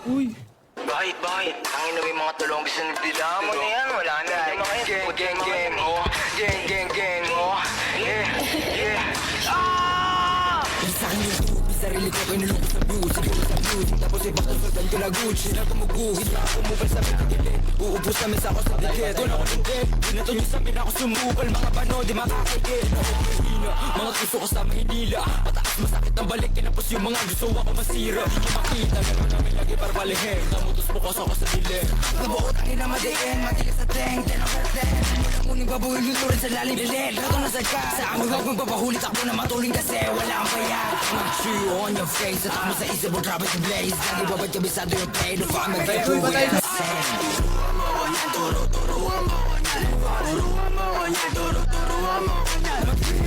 Uy. Bakit? Ang ina may mga tulong gusto nagdila mo na yan. Wala na. Gang, oh. Gang, oh. Yeah. Ah! Sa akin yung tubig, sarili ko pinulong sa blues. Siguro sa blues, tapos ipakasultan ko na Gucci. Na gumuguhit na ako mubal sa pinagilid. Uubos na mesa ako sa dikit. Kung ako hindi, binato nyo sa amin ako sumubal. Mga pano, di makakigit. Ako mahina, mga gusto ko sa Maynila. Mataas masakit ang balik, kinapos yung mga gusto ako masira. Di nyo makita, gano'n namin lagi para balihin. Namutos bukas ako sa dilim. Nabuot ang ina madiin, matigas sa teng, 10 over 10. Mulang uning babuhin yung turin sa lalim bilid. Rato na sa gas, sa amin huwag magpapahulit ako na matuling kasi wala ang bayad. Mag-chew on your face, at ako sa isip mo drop it to blaze. Lagi babad kabisado yung pain, no fuck mag-get Uy, patay na. Turuan mo ko yan, turuan mo ko yan.